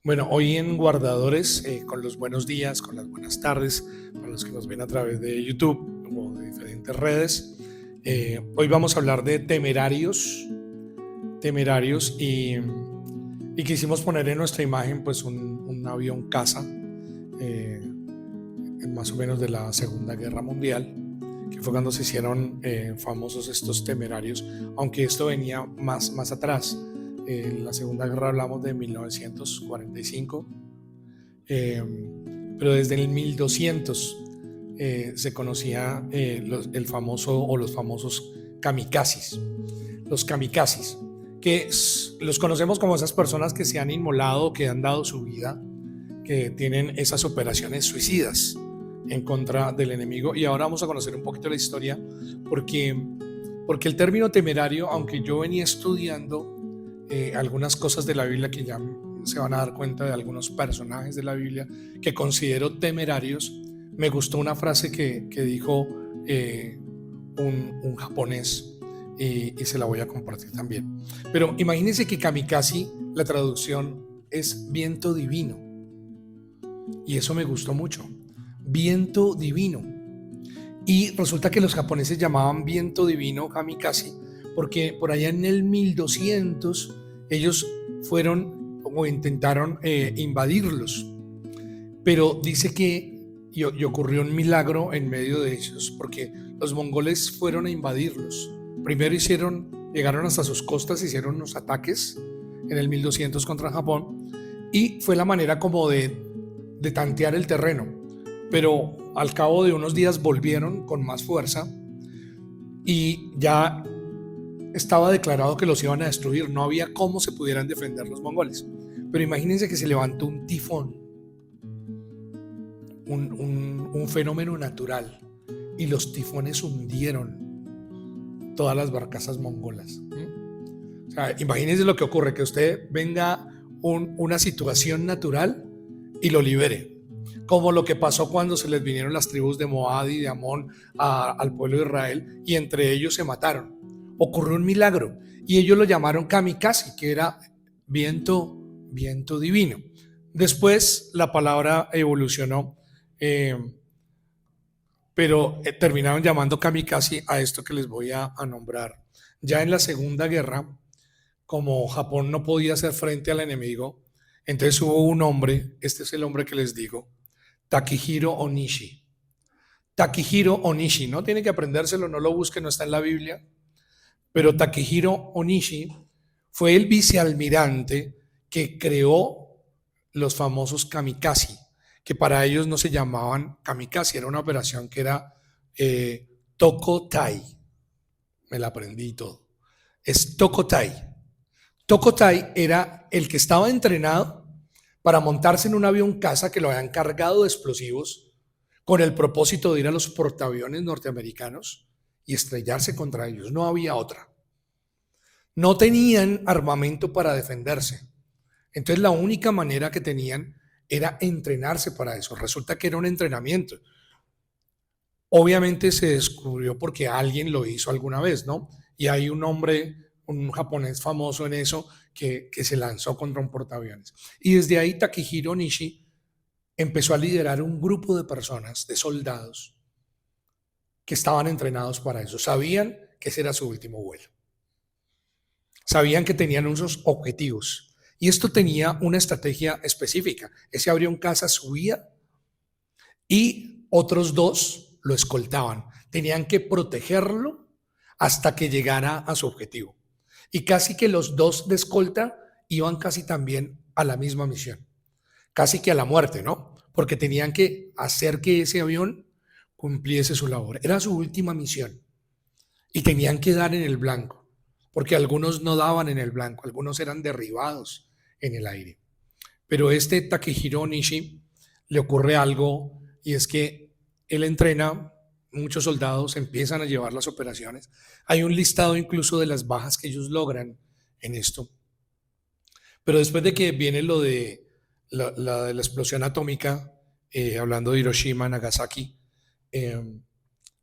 Bueno, hoy en Guardadores, con los buenos días, con las buenas tardes, para los que nos ven a través de YouTube o de diferentes redes, hoy vamos a hablar de temerarios y quisimos poner en nuestra imagen pues un avión caza, más o menos de la Segunda Guerra Mundial, que fue cuando se hicieron famosos estos temerarios, aunque esto venía más atrás. En la Segunda Guerra hablamos de 1945, eh, pero desde el 1200 se conocía el famoso o los famosos kamikazes. Los kamikazes, que los conocemos como esas personas que se han inmolado, que han dado su vida, que tienen esas operaciones suicidas en contra del enemigo. Y ahora vamos a conocer un poquito la historia, porque el término temerario, aunque yo venía estudiando algunas cosas de la Biblia, que ya se van a dar cuenta de algunos personajes de la Biblia que considero temerarios, me gustó una frase que dijo un japonés, y se la voy a compartir también. Pero imagínense que kamikaze, la traducción es viento divino, y eso me gustó mucho, viento divino. Y resulta que los japoneses llamaban viento divino kamikaze porque por allá en el 1200 ellos fueron o intentaron invadirlos, pero dice que y ocurrió un milagro en medio de ellos, porque los mongoles fueron a invadirlos. Primero llegaron hasta sus costas, hicieron unos ataques en el 1200 contra Japón, y fue la manera como de tantear el terreno. Pero al cabo de unos días volvieron con más fuerza y ya estaba declarado que los iban a destruir. No había cómo se pudieran defender los mongoles. Pero imagínense que se levantó un tifón, un fenómeno natural, y los tifones hundieron todas las barcazas mongolas. O sea, imagínense lo que ocurre, que usted venga una situación natural y lo libere, como lo que pasó cuando se les vinieron las tribus de Moab y de Amón al pueblo de Israel, y entre ellos se mataron. Ocurrió un milagro y ellos lo llamaron kamikaze, que era viento divino. Después la palabra evolucionó, pero terminaron llamando kamikaze a esto que les voy a nombrar. Ya en la Segunda Guerra, como Japón no podía hacer frente al enemigo, entonces hubo un hombre, este es el hombre que les digo, Takehiro Onishi. Takehiro Onishi, no tiene que aprendérselo, no lo busque, no está en la Biblia, pero Takehiro Onishi fue el vicealmirante que creó los famosos kamikaze, que para ellos no se llamaban kamikaze, era una operación que era Tokotai. Me la aprendí todo. Es Tokotai. Tokotai era el que estaba entrenado para montarse en un avión caza que lo habían cargado de explosivos con el propósito de ir a los portaaviones norteamericanos y estrellarse contra ellos. No había otra. No tenían armamento para defenderse. Entonces la única manera que tenían era entrenarse para eso. Resulta que era un entrenamiento. Obviamente se descubrió porque alguien lo hizo alguna vez, ¿no? Y hay un hombre, un japonés famoso en eso, que se lanzó contra un portaaviones. Y desde ahí Takehiro Onishi empezó a liderar un grupo de personas, de soldados, que estaban entrenados para eso. Sabían que ese era su último vuelo. Sabían que tenían unos objetivos. Y esto tenía una estrategia específica. Ese avión caza subía y otros dos lo escoltaban. Tenían que protegerlo hasta que llegara a su objetivo. Y casi que los dos de escolta iban casi también a la misma misión. Casi que a la muerte, ¿no? Porque tenían que hacer que ese avión cumpliese su labor. Era su última misión. Y tenían que dar en el blanco, porque algunos no daban en el blanco, algunos eran derribados en el aire. Pero este Takehiro Onishi le ocurre algo, y es que él entrena, muchos soldados empiezan a llevar las operaciones. Hay un listado incluso de las bajas que ellos logran en esto. Pero después de que viene lo de la explosión atómica, hablando de Hiroshima, Nagasaki,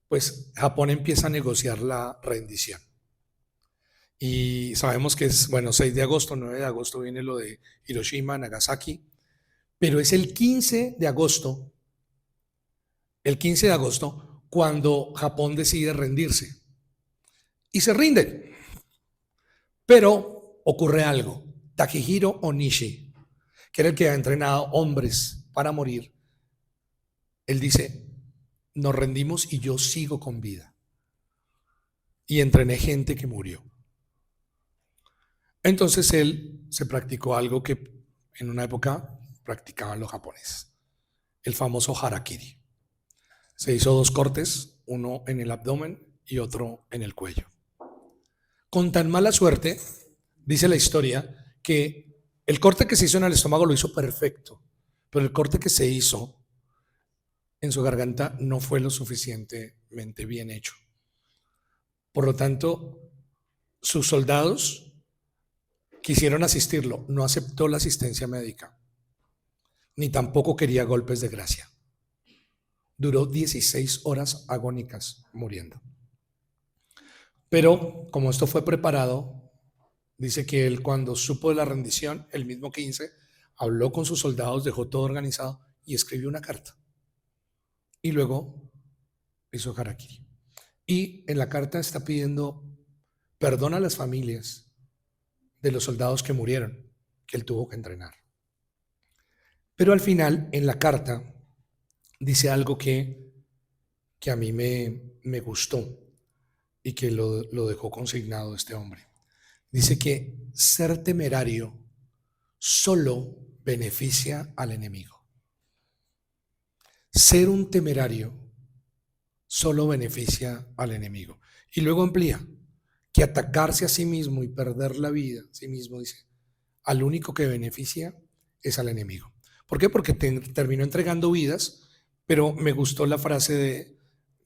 pues Japón empieza a negociar la rendición. Y sabemos que es, bueno, 6 de agosto, 9 de agosto viene lo de Hiroshima, Nagasaki, pero es el 15 de agosto, cuando Japón decide rendirse. Y se rinde. Pero ocurre algo. Takehiro Onishi, que era el que ha entrenado hombres para morir, él dice, nos rendimos y yo sigo con vida. Y entrené gente que murió. Entonces él se practicó algo que en una época practicaban los japoneses, el famoso harakiri. Se hizo 2 cortes, uno en el abdomen y otro en el cuello. Con tan mala suerte, dice la historia, que el corte que se hizo en el estómago lo hizo perfecto, pero el corte que se hizo en su garganta no fue lo suficientemente bien hecho. Por lo tanto, sus soldados quisieron asistirlo, no aceptó la asistencia médica, ni tampoco quería golpes de gracia. Duró 16 horas agónicas muriendo. Pero como esto fue preparado, dice que él, cuando supo de la rendición, el mismo 15, habló con sus soldados, dejó todo organizado y escribió una carta. Y luego hizo harakiri. Y en la carta está pidiendo perdón a las familias de los soldados que murieron, que él tuvo que entrenar. Pero al final, en la carta, dice algo que a mí me gustó y que lo dejó consignado este hombre. Dice que ser temerario solo beneficia al enemigo. Ser un temerario solo beneficia al enemigo. Y luego amplía que atacarse a sí mismo y perder la vida a sí mismo, dice, al único que beneficia es al enemigo. ¿Por qué? Porque terminó entregando vidas, pero me gustó la frase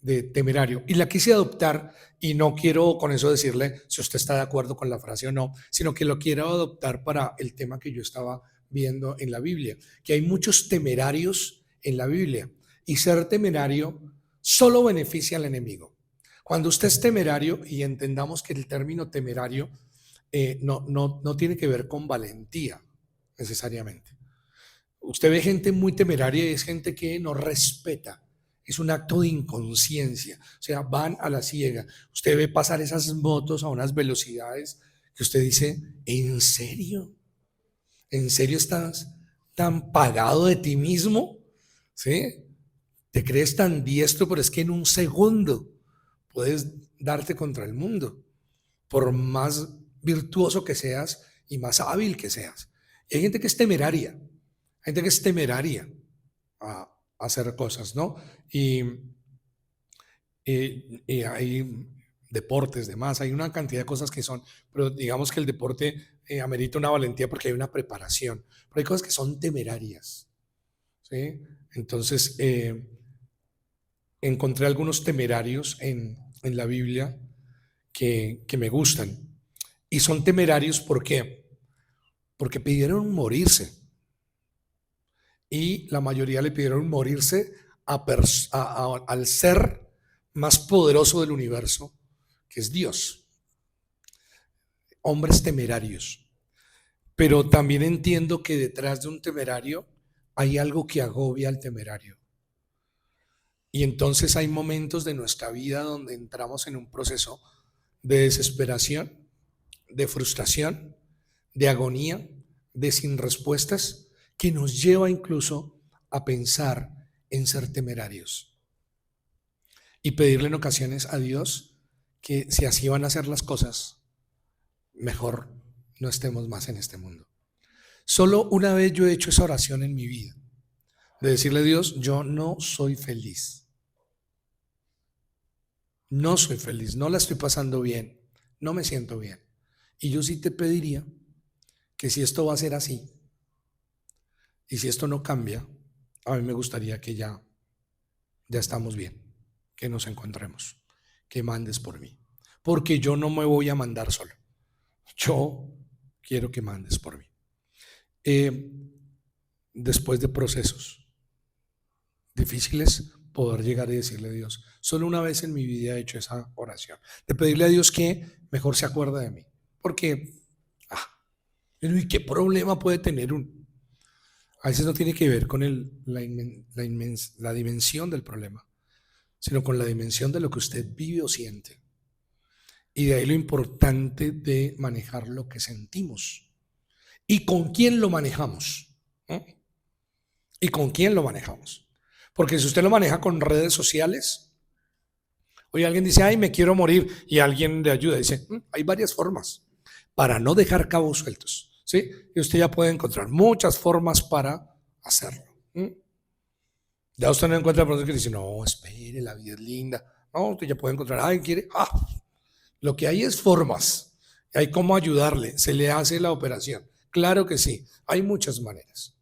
de temerario y la quise adoptar, y no quiero con eso decirle si usted está de acuerdo con la frase o no, sino que lo quiero adoptar para el tema que yo estaba viendo en la Biblia, que hay muchos temerarios en la Biblia, y ser temerario solo beneficia al enemigo. Cuando usted es temerario, y entendamos que el término temerario no tiene que ver con valentía necesariamente. Usted ve gente muy temeraria y es gente que no respeta. Es un acto de inconsciencia. O sea, van a la ciega. Usted ve pasar esas motos a unas velocidades que usted dice, ¿en serio? ¿En serio estás tan pagado de ti mismo? ¿Sí? Te crees tan diestro, pero es que en un segundo puedes darte contra el mundo, por más virtuoso que seas y más hábil que seas. Y hay gente que es temeraria, a hacer cosas, ¿no? Y hay deportes, demás, hay una cantidad de cosas que son, pero digamos que el deporte amerita una valentía porque hay una preparación, pero hay cosas que son temerarias, ¿sí? Entonces, encontré algunos temerarios en la Biblia que me gustan. Y son temerarios, ¿por qué? Porque pidieron morirse. Y la mayoría le pidieron morirse al ser más poderoso del universo, que es Dios. Hombres temerarios. Pero también entiendo que detrás de un temerario hay algo que agobia al temerario. Y entonces hay momentos de nuestra vida donde entramos en un proceso de desesperación, de frustración, de agonía, de sin respuestas, que nos lleva incluso a pensar en ser temerarios y pedirle en ocasiones a Dios que si así van a ser las cosas, mejor no estemos más en este mundo. Solo una vez yo he hecho esa oración en mi vida, de decirle a Dios, yo no soy feliz. No soy feliz, no la estoy pasando bien, no me siento bien. Y yo sí te pediría que si esto va a ser así, y si esto no cambia, a mí me gustaría que ya estamos bien, que nos encontremos, que mandes por mí. Porque yo no me voy a mandar solo. Yo quiero que mandes por mí. Después de procesos difíciles, poder llegar y decirle a Dios, solo una vez en mi vida he hecho esa oración, de pedirle a Dios que mejor se acuerde de mí, Porque, ah, ¿y qué problema puede tener un? A veces no tiene que ver con la dimensión del problema, sino con la dimensión de lo que usted vive o siente. Y de ahí lo importante de manejar lo que sentimos. ¿Y con quién lo manejamos? ¿No? ¿Y con quién lo manejamos? Porque si usted lo maneja con redes sociales, hoy alguien dice, ay, me quiero morir, y alguien le ayuda, dice, hay varias formas para no dejar cabos sueltos, ¿sí? Y usted ya puede encontrar muchas formas para hacerlo. Ya usted no encuentra personas que dicen, no, espere, la vida es linda. No, usted ya puede encontrar, ay, quiere, lo que hay es formas, hay cómo ayudarle, se le hace la operación. Claro que sí, hay muchas maneras.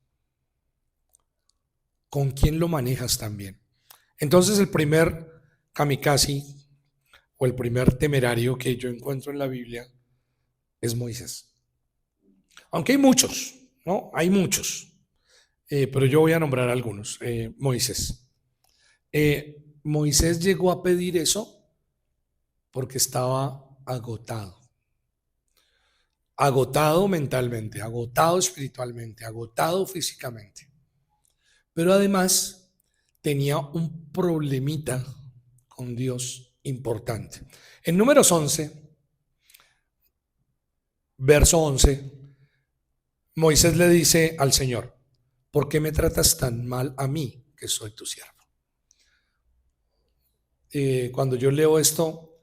¿Con quién lo manejas también? Entonces el primer kamikaze o el primer temerario que yo encuentro en la Biblia es Moisés. Aunque hay muchos, ¿no? Hay muchos, pero yo voy a nombrar algunos. Moisés. Moisés llegó a pedir eso porque estaba agotado. Agotado mentalmente, agotado espiritualmente, agotado físicamente. Pero además tenía un problemita con Dios importante. En Números 11, verso 11, Moisés le dice al Señor, ¿por qué me tratas tan mal a mí, que soy tu siervo? Cuando yo leo esto,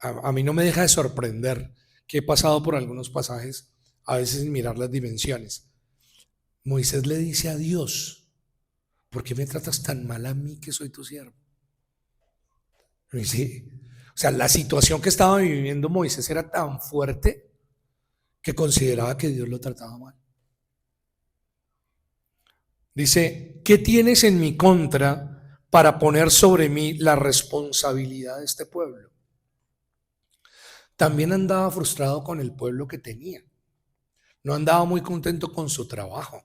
a mí no me deja de sorprender que he pasado por algunos pasajes, a veces sin mirar las dimensiones. Moisés le dice a Dios, ¿por qué me tratas tan mal a mí, que soy tu siervo? Sí. O sea, la situación que estaba viviendo Moisés era tan fuerte que consideraba que Dios lo trataba mal. Dice, ¿qué tienes en mi contra para poner sobre mí la responsabilidad de este pueblo? También andaba frustrado con el pueblo que tenía. No andaba muy contento con su trabajo.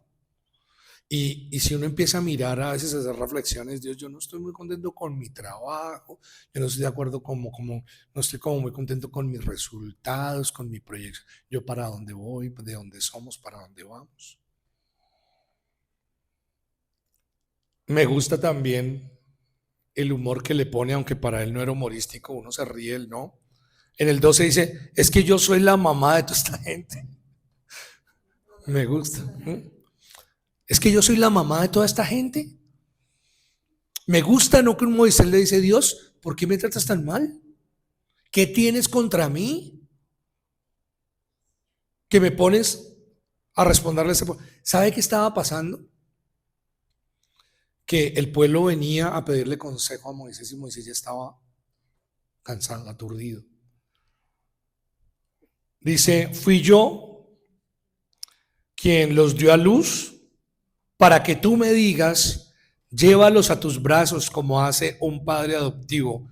Y si uno empieza a mirar, a veces a hacer reflexiones, Dios, yo no estoy muy contento con mi trabajo, yo no estoy de acuerdo no estoy como muy contento con mis resultados, con mi proyecto, yo para dónde voy, de dónde somos, para dónde vamos. Me gusta también el humor que le pone, aunque para él no era humorístico, uno se ríe, él no. En el 12 dice, es que yo soy la mamá de toda esta gente. Me gusta. Es que yo soy la mamá de toda esta gente. Me gusta, ¿no? Que Moisés le dice, Dios, ¿por qué me tratas tan mal? ¿Qué tienes contra mí? Que me pones a responderle a ese pueblo. ¿Sabe qué estaba pasando? Que el pueblo venía a pedirle consejo a Moisés y Moisés ya estaba cansado, aturdido. Dice, fui yo quien los dio a luz para que tú me digas, llévalos a tus brazos como hace un padre adoptivo,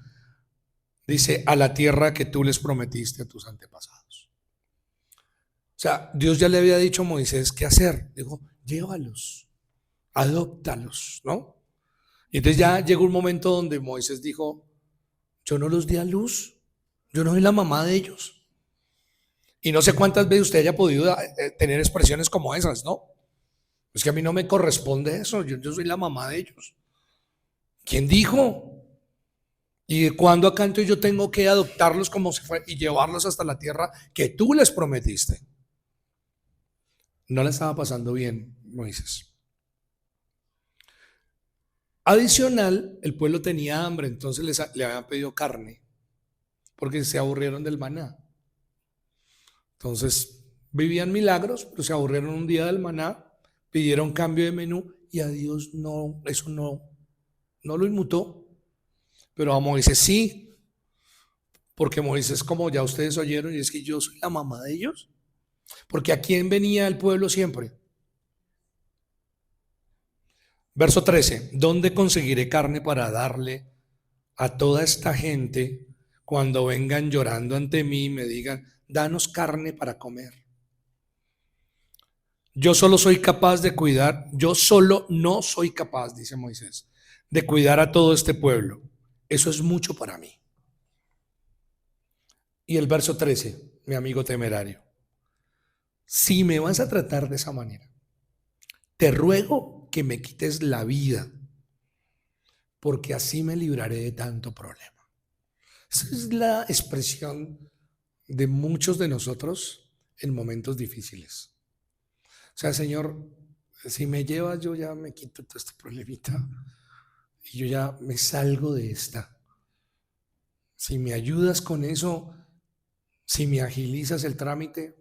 dice, a la tierra que tú les prometiste a tus antepasados. O sea, Dios ya le había dicho a Moisés qué hacer. Dijo, llévalos, adóptalos, ¿no? Y entonces ya llegó un momento donde Moisés dijo, yo no los di a luz, yo no soy la mamá de ellos. Y no sé cuántas veces usted haya podido tener expresiones como esas, ¿no? Es que a mí no me corresponde eso, yo soy la mamá de ellos. ¿Quién dijo? ¿Y de cuándo acá entonces yo tengo que adoptarlos como si fuera y llevarlos hasta la tierra que tú les prometiste? No le estaba pasando bien, Moisés. Adicional, el pueblo tenía hambre, entonces le habían pedido carne, porque se aburrieron del maná. Entonces, vivían milagros, pero se aburrieron un día del maná, pidieron cambio de menú y a Dios no, eso no lo inmutó. Pero a Moisés sí, porque Moisés, como ya ustedes oyeron, y es que yo soy la mamá de ellos. Porque ¿a quién venía el pueblo siempre? Verso 13, ¿dónde conseguiré carne para darle a toda esta gente cuando vengan llorando ante mí y me digan, danos carne para comer? Yo solo soy capaz de cuidar, yo solo no soy capaz, dice Moisés, de cuidar a todo este pueblo. Eso es mucho para mí. Y el verso 13, mi amigo temerario, si me vas a tratar de esa manera, te ruego que me quites la vida, porque así me libraré de tanto problema. Esa es la expresión de muchos de nosotros en momentos difíciles. O sea, Señor, si me llevas, yo ya me quito todo este problemita y yo ya me salgo de esta. Si me ayudas con eso, si me agilizas el trámite.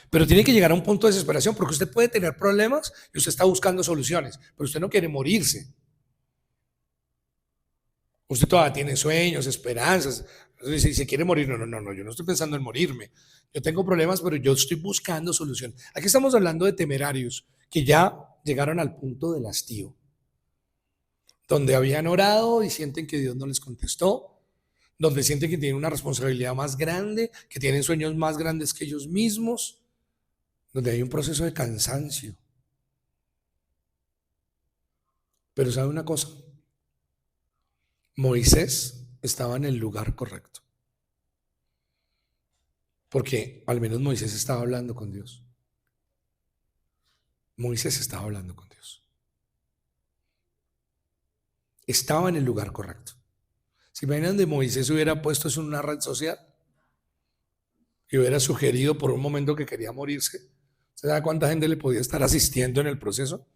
Pero tiene que llegar a un punto de desesperación, porque usted puede tener problemas y usted está buscando soluciones, pero usted no quiere morirse. Usted todavía tiene sueños, esperanzas. Si se quiere morir, no, yo no estoy pensando en morirme. Yo tengo problemas, pero yo estoy buscando solución. Aquí estamos hablando de temerarios que ya llegaron al punto del hastío, donde habían orado y sienten que Dios no les contestó, donde sienten que tienen una responsabilidad más grande, que tienen sueños más grandes que ellos mismos, donde hay un proceso de cansancio. Pero ¿sabe una cosa? Moisés estaba en el lugar correcto, porque al menos Moisés estaba hablando con Dios. Moisés estaba hablando con Dios. Estaba en el lugar correcto. ¿Se imaginan de Moisés hubiera puesto eso en una red social y hubiera sugerido por un momento que quería morirse? ¿Se sabe cuánta gente le podía estar asistiendo en el proceso?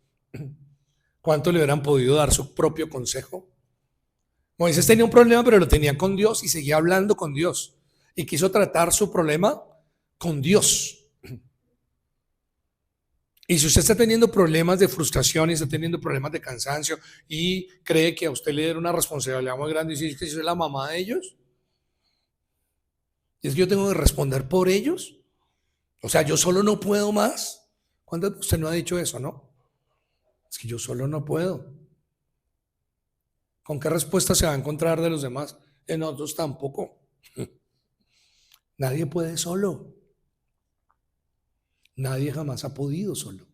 ¿Cuánto le hubieran podido dar su propio consejo? Moisés tenía un problema, pero lo tenía con Dios y seguía hablando con Dios. Y quiso tratar su problema con Dios. Y si usted está teniendo problemas de frustración y está teniendo problemas de cansancio y cree que a usted le dieron una responsabilidad muy grande y dice que yo soy la mamá de ellos, y es que yo tengo que responder por ellos, o sea, yo solo no puedo más. ¿Cuándo usted no ha dicho eso, no? Es que yo solo no puedo. ¿Con qué respuesta se va a encontrar de los demás? En otros tampoco. Nadie puede solo. Nadie jamás ha podido solo.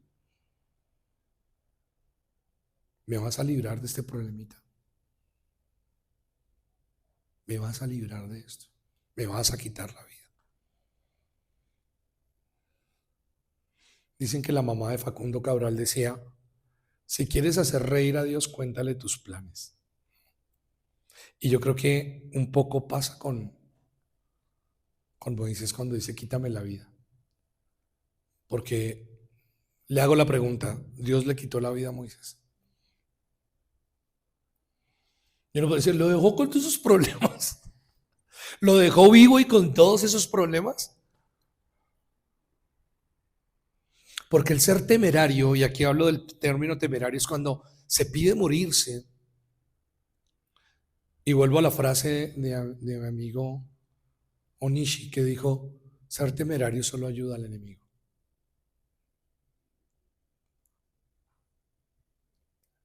Me vas a librar de este problemita. Me vas a librar de esto. Me vas a quitar la vida. Dicen que la mamá de Facundo Cabral decía, si quieres hacer reír a Dios, cuéntale tus planes. Y yo creo que un poco pasa con Moisés cuando dice, quítame la vida. Porque le hago la pregunta, ¿Dios le quitó la vida a Moisés? Yo no puedo decir, ¿lo dejó con todos esos problemas? ¿Lo dejó vivo y con todos esos problemas? Porque el ser temerario, y aquí hablo del término temerario, es cuando se pide morirse. Y vuelvo a la frase de mi amigo Onishi, que dijo, ser temerario solo ayuda al enemigo.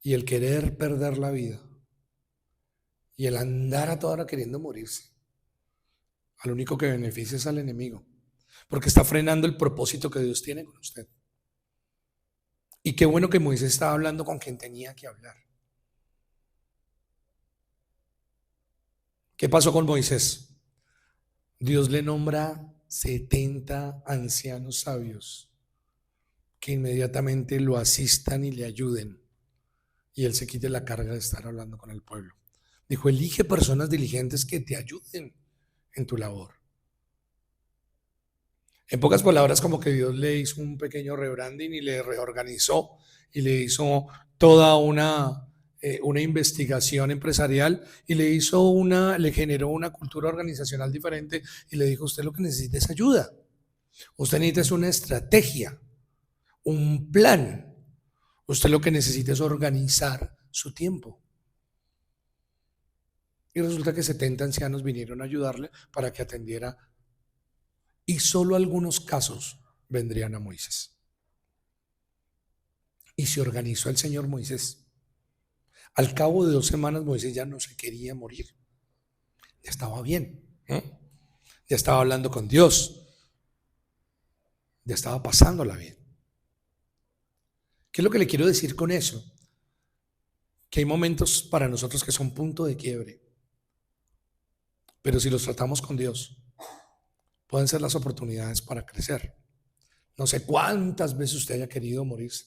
Y el querer perder la vida y el andar a toda hora queriendo morirse, al único que beneficia es al enemigo, porque está frenando el propósito que Dios tiene con usted. Y qué bueno que Moisés estaba hablando con quien tenía que hablar. ¿Qué pasó con Moisés? Dios le nombra 70 ancianos sabios que inmediatamente lo asistan y le ayuden, y él se quite la carga de estar hablando con el pueblo. Dijo, elige personas diligentes que te ayuden en tu labor. En pocas palabras, como que Dios le hizo un pequeño rebranding y le reorganizó y le hizo toda una investigación empresarial y le generó una cultura organizacional diferente y le dijo, usted lo que necesita es ayuda. Usted necesita una estrategia, un plan. Usted lo que necesita es organizar su tiempo. Y resulta que 70 ancianos vinieron a ayudarle para que atendiera, y solo algunos casos vendrían a Moisés. Y se organizó el Señor Moisés. Al cabo de 2 semanas Moisés ya no se quería morir. Ya estaba bien, ¿eh? Ya estaba hablando con Dios. Ya estaba pasándola bien. ¿Qué es lo que le quiero decir con eso? Que hay momentos para nosotros que son punto de quiebre. Pero si los tratamos con Dios, pueden ser las oportunidades para crecer. No sé cuántas veces usted haya querido morirse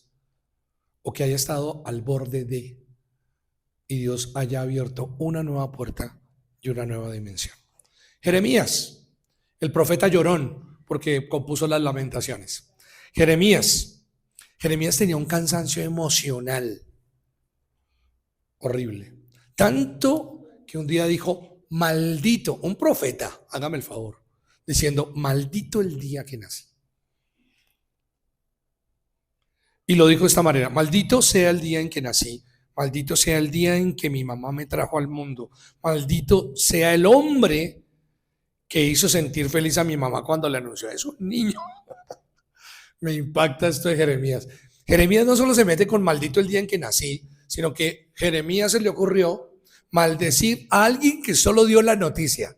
o que haya estado al borde de, y Dios haya abierto una nueva puerta y una nueva dimensión. Jeremías, el profeta llorón, porque compuso las lamentaciones. Jeremías tenía un cansancio emocional horrible. Tanto que un día dijo, maldito, un profeta, hágame el favor, diciendo, maldito el día que nací. Y lo dijo de esta manera, maldito sea el día en que nací, maldito sea el día en que mi mamá me trajo al mundo, maldito sea el hombre que hizo sentir feliz a mi mamá cuando le anunció, es un niño. Me impacta esto de Jeremías. Jeremías no solo se mete con maldito el día en que nací, sino que Jeremías se le ocurrió maldecir a alguien que solo dio la noticia.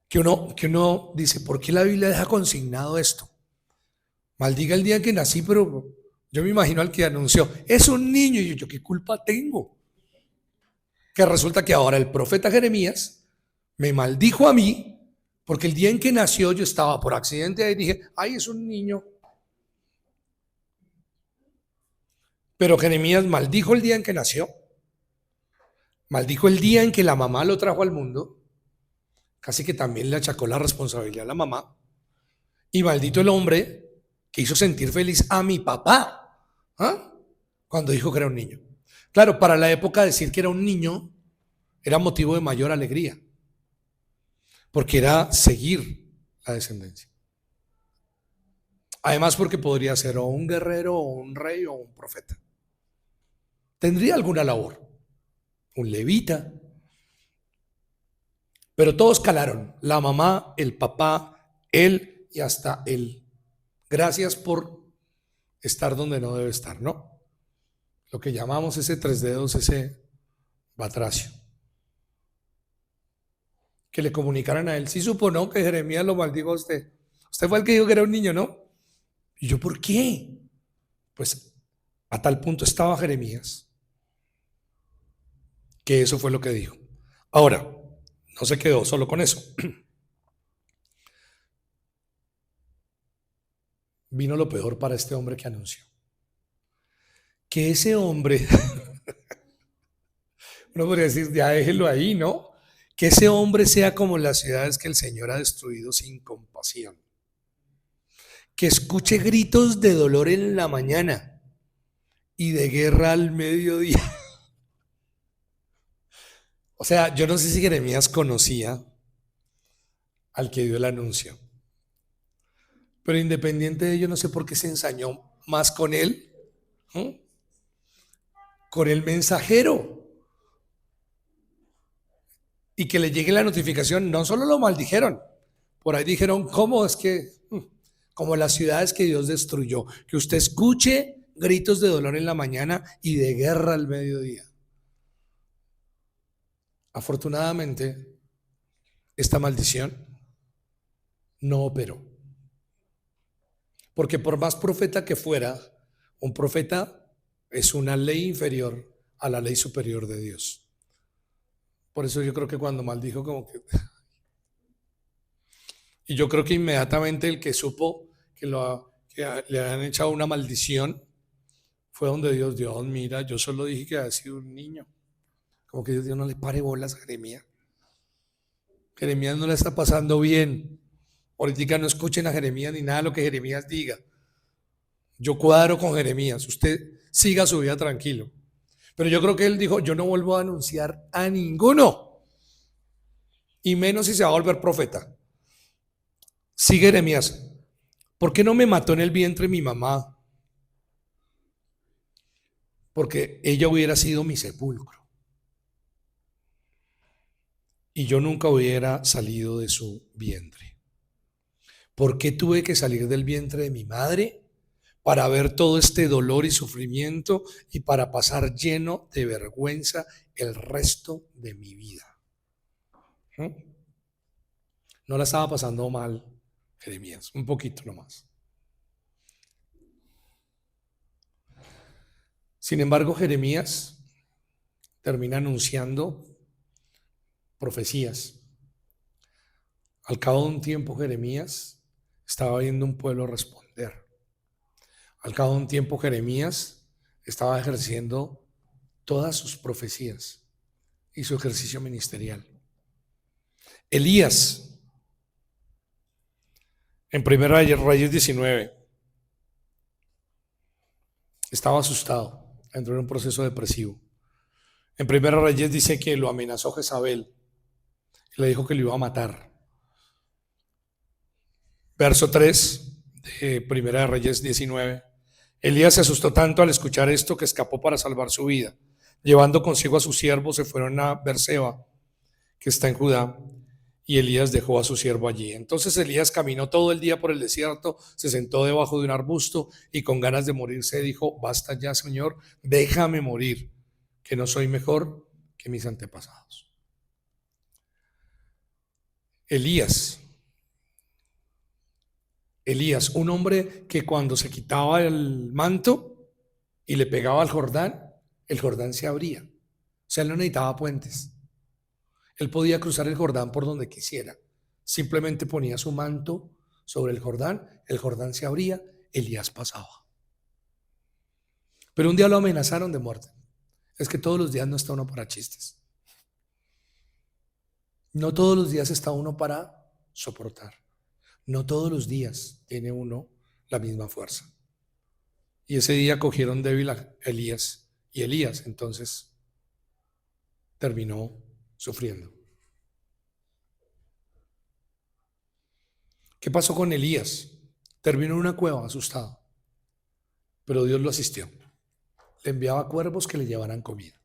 Que uno dice, ¿por qué la Biblia deja consignado esto? Maldiga el día en que nací, pero yo me imagino al que anunció, es un niño, y yo ¿qué culpa tengo? Que resulta que ahora el profeta Jeremías me maldijo a mí, porque el día en que nació yo estaba por accidente ahí y dije, ay, es un niño. Pero Jeremías maldijo el día en que nació, maldijo el día en que la mamá lo trajo al mundo, casi que también le achacó la responsabilidad a la mamá, y maldito el hombre que hizo sentir feliz a mi papá, cuando dijo que era un niño. Claro, para la época decir que era un niño era motivo de mayor alegría, porque era seguir la descendencia. Además porque podría ser o un guerrero, o un rey, o un profeta. Tendría alguna labor, un levita. Pero todos calaron, la mamá, el papá, él y hasta él. Gracias por estar donde no debe estar, ¿no? Lo que llamamos ese tres dedos, ese batracio. Que le comunicaran a él, sí supo, ¿no? Que Jeremías lo maldijo a usted. Usted fue el que dijo que era un niño, ¿no? ¿Y yo por qué? Pues a tal punto estaba Jeremías que eso fue lo que dijo. Ahora, no se quedó solo con eso. Vino lo peor para este hombre que anunció. Que ese hombre, uno podría decir, ya déjelo ahí, ¿no? Que ese hombre sea como las ciudades que el Señor ha destruido sin compasión. Que escuche gritos de dolor en la mañana y de guerra al mediodía. O sea, yo no sé si Jeremías conocía al que dio el anuncio, pero independiente de ello, no sé por qué se ensañó más con él, ¿no? Con el mensajero. Y que le llegue la notificación, no solo lo maldijeron, por ahí dijeron, ¿cómo es que, como las ciudades que Dios destruyó, que usted escuche gritos de dolor en la mañana y de guerra al mediodía? Afortunadamente, esta maldición no operó. Porque por más profeta que fuera, un profeta es una ley inferior a la ley superior de Dios. Por eso yo creo que cuando maldijo como que... Y yo creo que inmediatamente el que supo que le habían echado una maldición fue donde Dios, mira, yo solo dije que había sido un niño. Como que Dios no le pare bolas a Jeremías. Jeremías no le está pasando bien. Ahorita no escuchen a Jeremías ni nada de lo que Jeremías diga. Yo cuadro con Jeremías, usted siga su vida tranquilo. Pero yo creo que él dijo, yo no vuelvo a anunciar a ninguno, y menos si se va a volver profeta. Sigue Jeremías, ¿por qué no me mató en el vientre mi mamá? Porque ella hubiera sido mi sepulcro y yo nunca hubiera salido de su vientre. ¿Por qué tuve que salir del vientre de mi madre? Para ver todo este dolor y sufrimiento y para pasar lleno de vergüenza el resto de mi vida. No la estaba pasando mal Jeremías, un poquito nomás. Sin embargo, Jeremías termina anunciando profecías Al cabo de un tiempo, Jeremías estaba viendo un pueblo responder. Al cabo de un tiempo, Jeremías estaba ejerciendo todas sus profecías y su ejercicio ministerial. Elías, en 1 Reyes 19, estaba asustado, entró en un proceso depresivo. En 1 Reyes dice que lo amenazó Jezabel, le dijo que lo iba a matar. Verso 3 de 1 Reyes 19. Elías se asustó tanto al escuchar esto que escapó para salvar su vida. Llevando consigo a sus siervos, se fueron a Berseba, que está en Judá, y Elías dejó a su siervo allí. Entonces Elías caminó todo el día por el desierto, se sentó debajo de un arbusto y con ganas de morirse dijo: basta ya, Señor, déjame morir, que no soy mejor que mis antepasados. Elías, un hombre que cuando se quitaba el manto y le pegaba al Jordán, el Jordán se abría. O sea, él no necesitaba puentes. Él podía cruzar el Jordán por donde quisiera. Simplemente ponía su manto sobre el Jordán se abría, Elías pasaba. Pero un día lo amenazaron de muerte. Es que todos los días no está uno para chistes. No todos los días está uno para soportar. No todos los días tiene uno la misma fuerza. Y ese día cogieron débil a Elías. Y Elías entonces terminó sufriendo. ¿Qué pasó con Elías? Terminó en una cueva asustado. Pero Dios lo asistió. Le enviaba cuervos que le llevaran comida.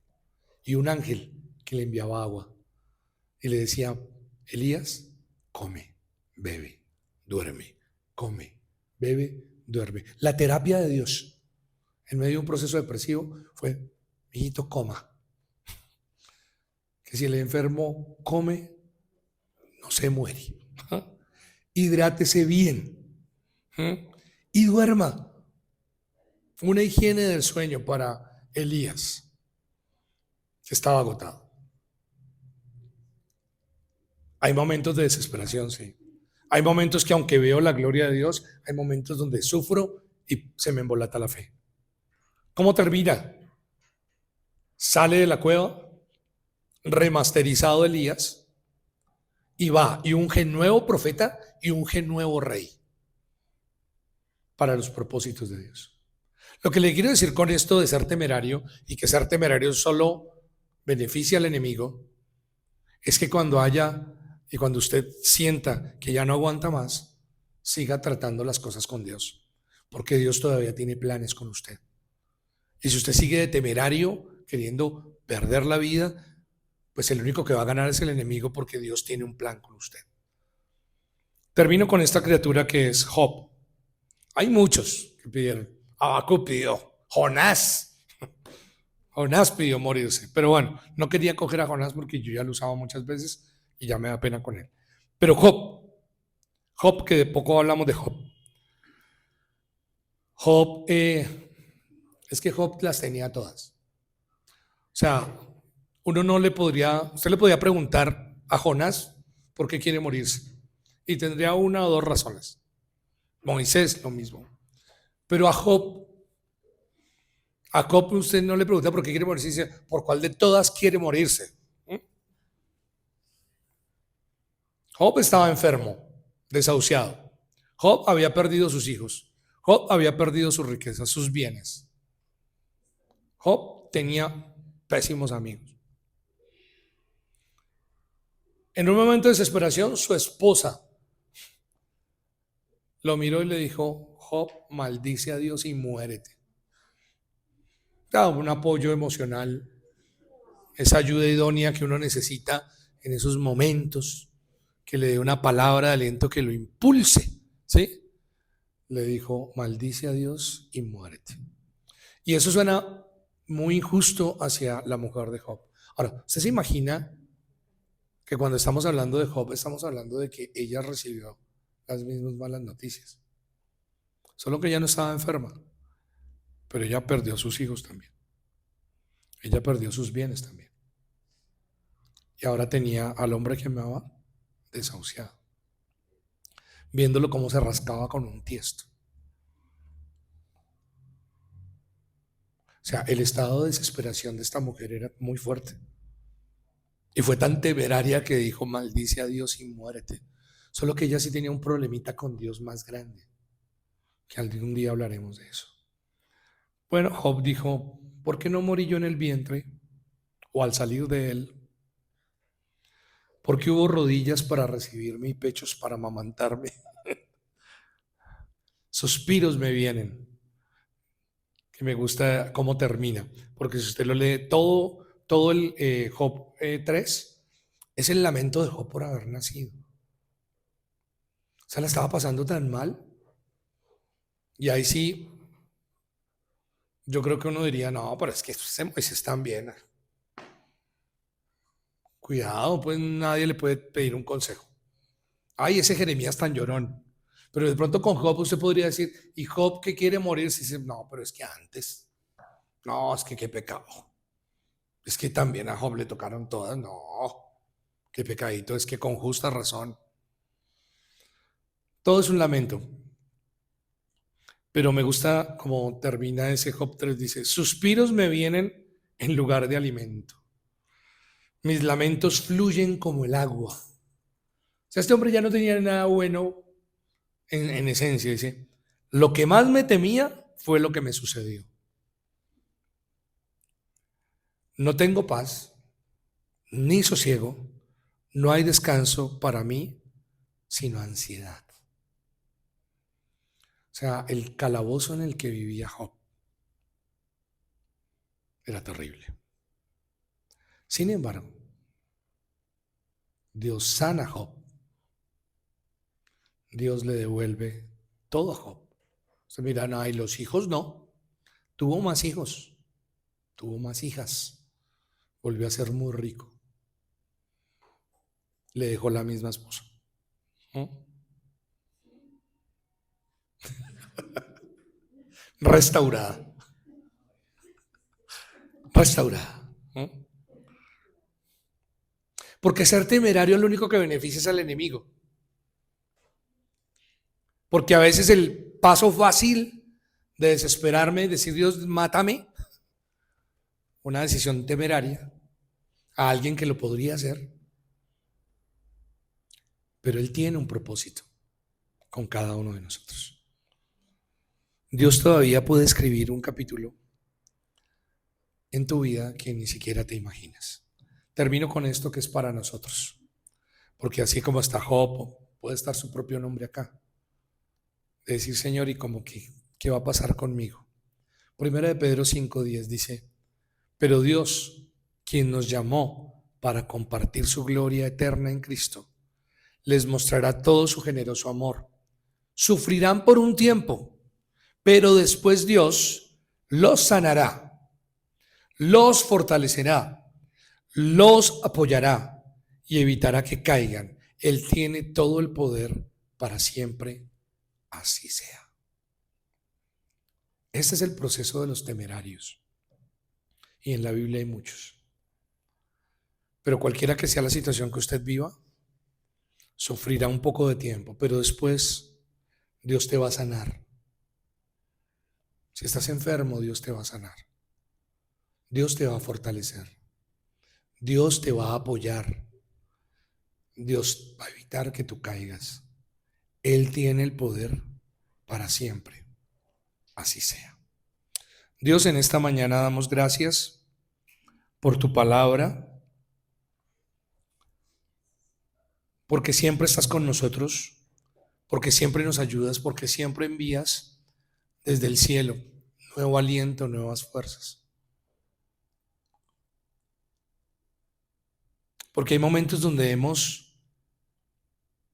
Y un ángel que le enviaba agua. Y le decía: Elías, come, bebe, duerme, come, bebe, duerme. La terapia de Dios en medio de un proceso depresivo fue: mijito, coma. Que si el enfermo come, no se muere. Hidrátese bien y duerma. Una higiene del sueño para Elías, que estaba agotado. Hay momentos de desesperación, sí. Hay momentos que, aunque veo la gloria de Dios, hay momentos donde sufro y se me embolata la fe. ¿Cómo termina? Sale de la cueva, remasterizado Elías, y va y unge nuevo profeta y unge nuevo rey para los propósitos de Dios. Lo que le quiero decir con esto de ser temerario, y que ser temerario solo beneficia al enemigo, es que cuando usted sienta que ya no aguanta más, siga tratando las cosas con Dios, porque Dios todavía tiene planes con usted. Y si usted sigue de temerario, queriendo perder la vida, pues el único que va a ganar es el enemigo, porque Dios tiene un plan con usted. Termino con esta criatura que es Job. Hay muchos que pidieron. Habacuc pidió, Jonás pidió morirse, pero bueno, no quería coger a Jonás porque yo ya lo usaba muchas veces y ya me da pena con él. Pero Job, que de poco hablamos de Job. Es que Job las tenía todas. O sea, usted le podía preguntar a Jonás por qué quiere morirse y tendría una o dos razones. Moisés, lo mismo. Pero a Job usted no le pregunta por qué quiere morirse, dice por cuál de todas quiere morirse. Job estaba enfermo, desahuciado. Job había perdido sus hijos. Job había perdido sus riquezas, sus bienes. Job tenía pésimos amigos. En un momento de desesperación, su esposa lo miró y le dijo: Job, maldice a Dios y muérete. Un apoyo emocional, esa ayuda idónea que uno necesita en esos momentos, que le dé una palabra de aliento que lo impulse, ¿sí? Le dijo: maldice a Dios y muérete. Y eso suena muy injusto hacia la mujer de Job. Ahora, ¿usted se imagina que cuando estamos hablando de Job, estamos hablando de que ella recibió las mismas malas noticias? Solo que ella no estaba enferma, pero ella perdió a sus hijos también. Ella perdió sus bienes también. Y ahora tenía al hombre que amaba desahuciado. viéndolo cómo se rascaba con un tiesto. O sea, el estado de desesperación de esta mujer era muy fuerte. Y fue tan temeraria que dijo, maldice a Dios y muérete. Solo que ella sí tenía un problemita con Dios más grande, que algún día hablaremos de eso. Bueno, Job dijo, ¿por qué no morí yo en el vientre o al salir de él? ¿Por qué hubo rodillas para recibirme y pechos para amamantarme? Suspiros me vienen, que me gusta cómo termina, porque si usted lo lee todo el Job 3, es el lamento de Job por haber nacido. O sea, la estaba pasando tan mal. Y ahí sí, yo creo que uno diría, no, pero es que Moisés también. Cuidado, pues nadie le puede pedir un consejo. Ay, ese Jeremías tan llorón. Pero de pronto con Job usted podría decir, ¿y Job que quiere morir? Si dice, no, pero es que antes. No, es que qué pecado. Es que también a Job le tocaron todas. No, qué pecadito. Es que con justa razón. Todo es un lamento. Pero me gusta cómo termina ese Job 3. Dice, suspiros me vienen en lugar de alimento. Mis lamentos fluyen como el agua. O sea, este hombre ya no tenía nada bueno en esencia. Dice, lo que más me temía fue lo que me sucedió. No tengo paz, ni sosiego, no hay descanso para mí, sino ansiedad. O sea, el calabozo en el que vivía Job era terrible. Sin embargo, Dios sana a Job. Dios le devuelve todo a Job. Ustedes miran, ay, los hijos no. Tuvo más hijos, tuvo más hijas. Volvió a ser muy rico. Le dejó la misma esposa. Restaurada. Restaurada. Porque ser temerario lo único que beneficia es al enemigo. Porque a veces el paso fácil de desesperarme y decir Dios, mátame, una decisión temeraria a alguien que lo podría hacer, pero Él tiene un propósito con cada uno de nosotros. Dios todavía puede escribir un capítulo en tu vida que ni siquiera te imaginas. Termino con esto que es para nosotros, porque así como está Job, puede estar su propio nombre acá. De decir, Señor, ¿y cómo qué va a pasar conmigo? Primera de Pedro 5:10 dice, pero Dios, quien nos llamó para compartir su gloria eterna en Cristo, les mostrará todo su generoso amor. Sufrirán por un tiempo, pero después Dios los sanará, los fortalecerá, los apoyará y evitará que caigan. Él tiene todo el poder para siempre, así sea. Este es el proceso de los temerarios. Y en la Biblia hay muchos. Pero cualquiera que sea la situación que usted viva, sufrirá un poco de tiempo, pero después Dios te va a sanar. Si estás enfermo, Dios te va a sanar. Dios te va a fortalecer. Dios te va a apoyar. Dios va a evitar que tú caigas. Él tiene el poder para siempre. Así sea. Dios, en esta mañana damos gracias por tu palabra, porque siempre estás con nosotros, porque siempre nos ayudas, porque siempre envías desde el cielo nuevo aliento, nuevas fuerzas. Porque hay momentos donde hemos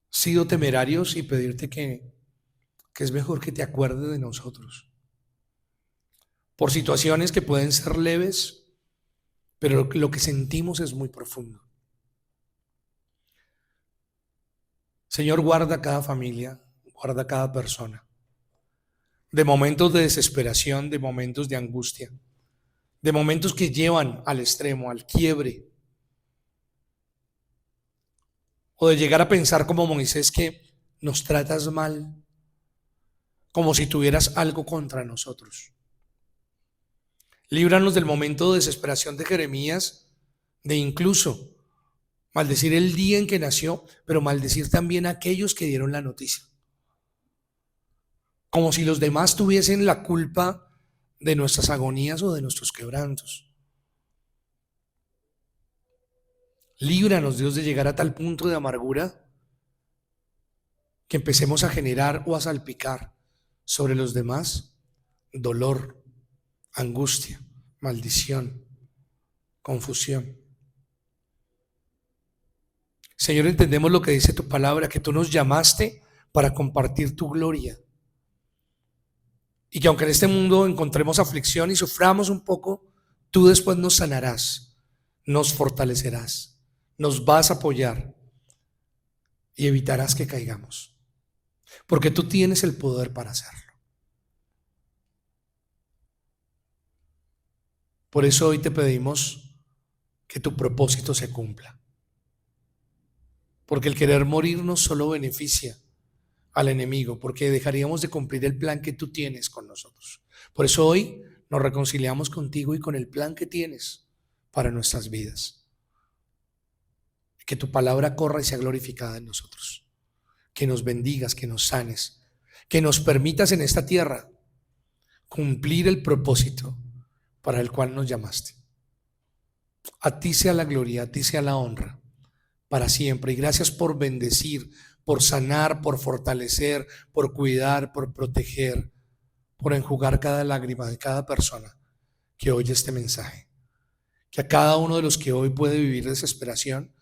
sido temerarios y pedirte que es mejor que te acuerdes de nosotros. Por situaciones que pueden ser leves, pero lo que sentimos es muy profundo. Señor, guarda cada familia, guarda cada persona. De momentos de desesperación, de momentos de angustia, de momentos que llevan al extremo, al quiebre. O de llegar a pensar como Moisés que nos tratas mal, como si tuvieras algo contra nosotros. Líbranos del momento de desesperación de Jeremías, de incluso maldecir el día en que nació, pero maldecir también a aquellos que dieron la noticia. Como si los demás tuviesen la culpa de nuestras agonías o de nuestros quebrantos. Líbranos, Dios, de llegar a tal punto de amargura que empecemos a generar o a salpicar sobre los demás dolor, angustia, maldición, confusión. Señor, entendemos lo que dice tu palabra, que tú nos llamaste para compartir tu gloria. Y que aunque en este mundo encontremos aflicción y suframos un poco, tú después nos sanarás, nos fortalecerás, nos vas a apoyar y evitarás que caigamos. Porque tú tienes el poder para hacerlo. Por eso hoy te pedimos que tu propósito se cumpla. Porque el querer morirnos solo beneficia al enemigo, porque dejaríamos de cumplir el plan que tú tienes con nosotros. Por eso hoy nos reconciliamos contigo y con el plan que tienes para nuestras vidas. Que tu palabra corra y sea glorificada en nosotros. Que nos bendigas, que nos sanes, que nos permitas en esta tierra cumplir el propósito para el cual nos llamaste. A ti sea la gloria, a ti sea la honra, para siempre. Y gracias por bendecir, por sanar, por fortalecer, por cuidar, por proteger, por enjugar cada lágrima de cada persona que oye este mensaje. Que a cada uno de los que hoy puede vivir desesperación,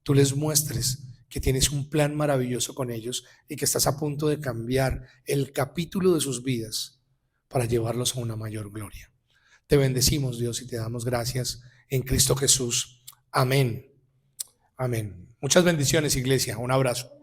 tú les muestres que tienes un plan maravilloso con ellos y que estás a punto de cambiar el capítulo de sus vidas para llevarlos a una mayor gloria. Te bendecimos, Dios, y te damos gracias en Cristo Jesús. Amén. Amén. Muchas bendiciones, iglesia. Un abrazo.